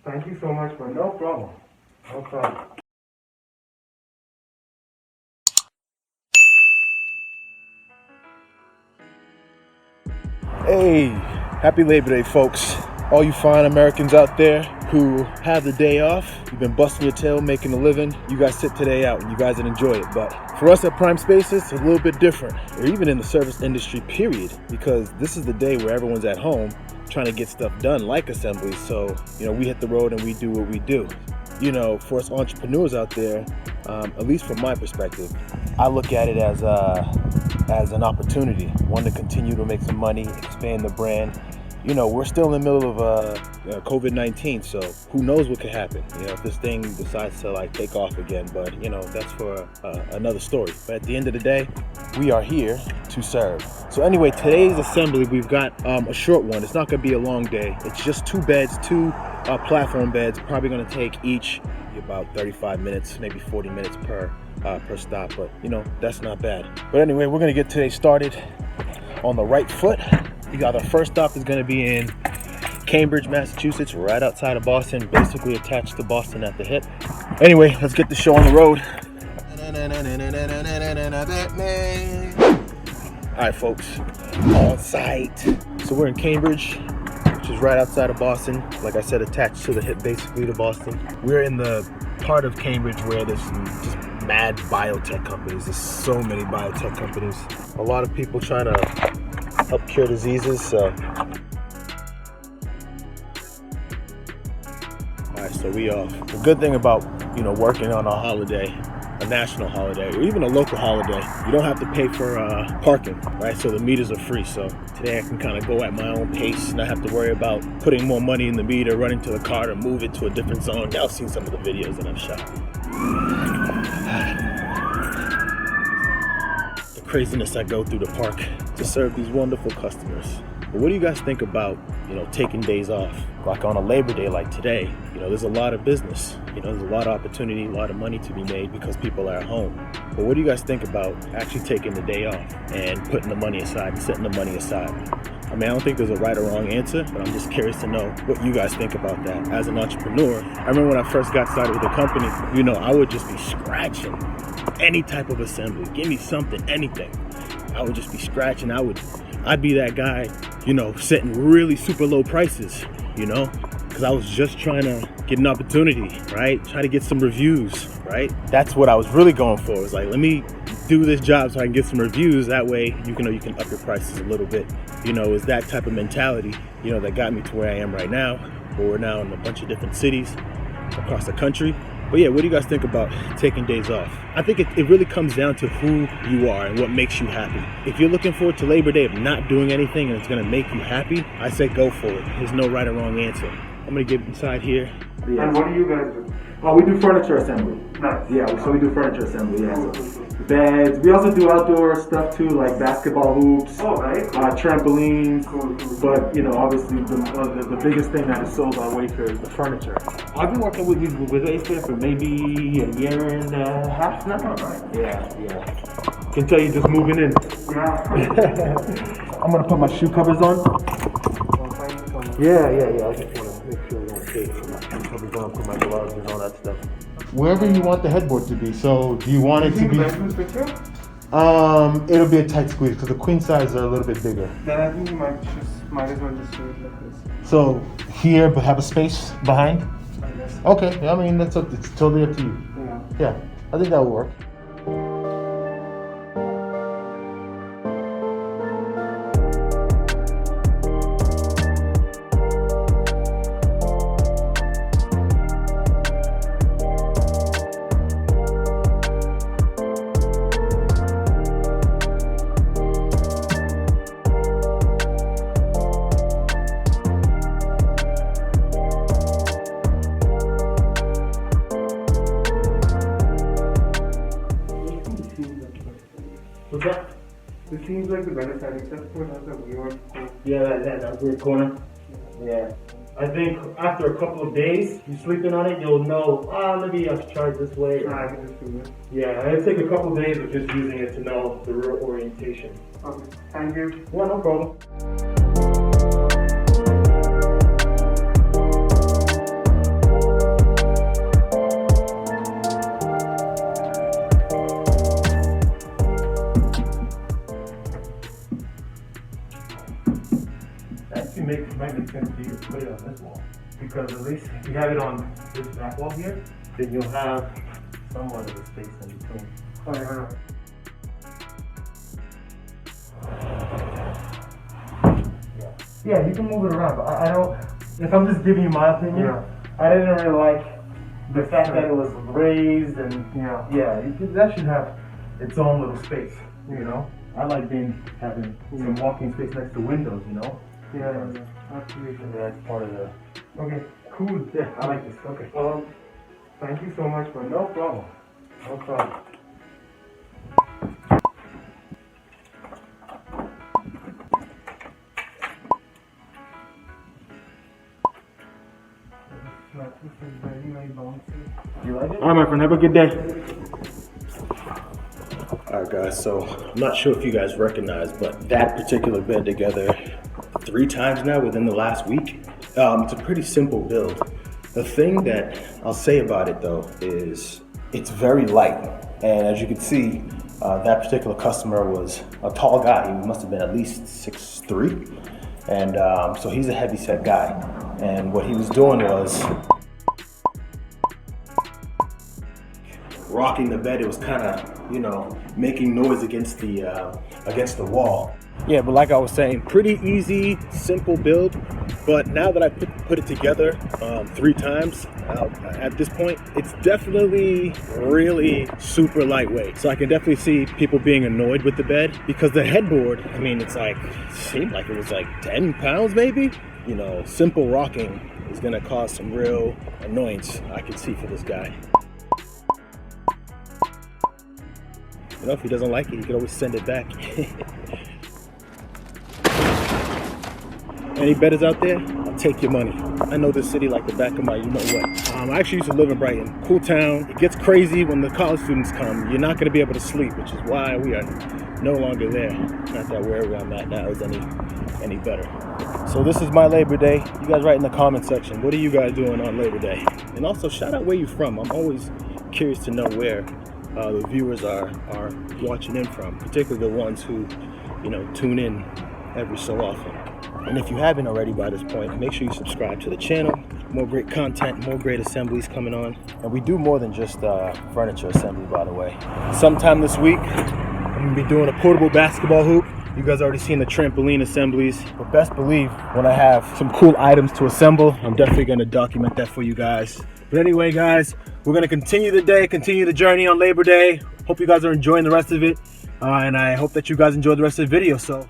Thank you so much, man. No problem. No problem. Hey, happy Labor Day, folks. All you fine Americans out there who have the day off, you've been busting your tail making a living, you guys sit today out and you guys enjoy it. But for us at Prime Spaces, it's a little bit different, or even in the service industry, period, because this is the day where everyone's at home trying to get stuff done like assemblies. So, we hit the road and we do what we do. For us entrepreneurs out there, at least from my perspective, I look at it as an opportunity, one to continue to make some money, expand the brand. We're still in the middle of COVID-19, so who knows what could happen, if this thing decides to take off again, but that's for another story. But at the end of the day, we are here to serve. So anyway, today's assembly, we've got a short one. It's not going to be a long day. It's just 2 beds, 2 platform beds, probably going to take each about 35 minutes, maybe 40 minutes per stop, but that's not bad. But anyway, we're going to get today started on the right foot. Our first stop is going to be in Cambridge, Massachusetts, right outside of Boston, basically attached to Boston at the hip. Anyway, let's get the show on the road. All right, folks, on site. So we're in Cambridge, which is right outside of Boston. Like I said, attached to the hip, basically to Boston. We're in the part of Cambridge where there's just mad biotech companies. There's so many biotech companies. A lot of people trying to help cure diseases. So, all right, so we off. The good thing about working on a holiday, a national holiday, or even a local holiday, you don't have to pay for parking, right? So the meters are free. So today I can kind of go at my own pace, not have to worry about putting more money in the meter, running to the car to move it to a different zone. Y'all seen some of the videos that I've shot. The craziness I go through the park to serve these wonderful customers. But what do you guys think about, taking days off? Like on a Labor Day like today, there's a lot of business. There's a lot of opportunity, a lot of money to be made because people are at home. But what do you guys think about actually taking the day off and putting the money aside and setting the money aside? I don't think there's a right or wrong answer, but I'm just curious to know what you guys think about that. As an entrepreneur, I remember when I first got started with the company, I would just be scratching any type of assembly. Give me something, anything. I would just be scratching. I'd be that guy, setting really super low prices, because I was just trying to get an opportunity, right? Try to get some reviews, right? That's what I was really going for. It was like, let me do this job so I can get some reviews. That way, you can up your prices a little bit. It's that type of mentality, that got me to where I am right now. Where we're now in a bunch of different cities across the country. But yeah, what do you guys think about taking days off? I think it really comes down to who you are and what makes you happy. If you're looking forward to Labor Day of not doing anything and it's going to make you happy, I say go for it. There's no right or wrong answer. I'm going to get inside here. Yeah. And what do you guys do? Oh, we do furniture assembly. Nice. Yeah, so we do furniture assembly. Yeah, so beds. We also do outdoor stuff too, like basketball hoops, trampolines. Cool. But obviously the biggest thing that is sold on Wayfair is the furniture. I've been working with Wayfair for maybe a year and a half now. Right? Yeah. Can tell you just moving in. Yeah. I'm gonna put my shoe covers on. Yeah. I just wanna make sure I don't take my shoe covers on, put my gloves and all that stuff. Wherever you want the headboard to be. So do you want it to be? It'll be a tight squeeze because the queen size are a little bit bigger. Then I think you might as well just do it like this. So here, but have a space behind. I guess. Okay, it's totally up to you. Yeah, I think that will work. What's that? This seems like the better side, except for that's a weird corner. Yeah, that weird corner. Yeah. I think after a couple of days, you sleeping on it, you'll know, maybe I should try it this way. I can just do it. Yeah, it'll take a couple of days of just using it to know the real orientation. Okay, thank you. Yeah, no problem. Actually might make sense for you to put it on this wall. Because at least if you have it on this back wall here, then you'll have somewhat of a space in between. Oh, yeah. Yeah, you can move it around, but I don't, if I'm just giving you my opinion, Yeah. I didn't really like the fact that it was raised and that should have its own little space, you know? I like having some walking space next to windows, you know? Yeah. Absolutely. That's part of the, Okay, cool. yeah, I like this, okay. Thank you so much for No problem, no problem. This is very, very bouncy. You like it? All right, my friend. Have a good day. All right, guys, so I'm not sure if you guys recognize, but that particular bed together 3 times now within the last week. It's a pretty simple build. The thing that I'll say about it though is it's very light. And as you can see, that particular customer was a tall guy. He must have been at least 6'3". And so he's a heavy set guy. And what he was doing was rocking the bed. It was kind of, you know, making noise against the wall. Yeah, but like I was saying, pretty easy, simple build. But now that I put it together 3 times at this point, it's definitely really super lightweight. So I can definitely see people being annoyed with the bed because the headboard, I mean, it seemed like it was like 10 pounds maybe. You know, simple rocking is gonna cause some real annoyance, I can see, for this guy. You know, if he doesn't like it, he can always send it back. Any bettors out there? I'll take your money. I know this city like the back of my you-know-what. I actually used to live in Brighton. Cool town. It gets crazy when the college students come. You're not going to be able to sleep, which is why we are no longer there. Not that wherever I'm at now is any better. So this is my Labor Day. You guys write in the comment section, what are you guys doing on Labor Day? And also shout out where you're from. I'm always curious to know where the viewers are watching in from, particularly the ones who, you know, tune in every so often. And if you haven't already by this point, make sure you subscribe to the channel. More great content, more great assemblies coming on. And we do more than just furniture assembly, by the way. Sometime this week, I'm gonna be doing a portable basketball hoop. You guys already seen the trampoline assemblies, but best believe when I have some cool items to assemble, I'm definitely gonna document that for you guys. But anyway, guys, we're gonna continue the day, continue the journey on Labor Day. Hope you guys are enjoying the rest of it. And I hope that you guys enjoy the rest of the video. So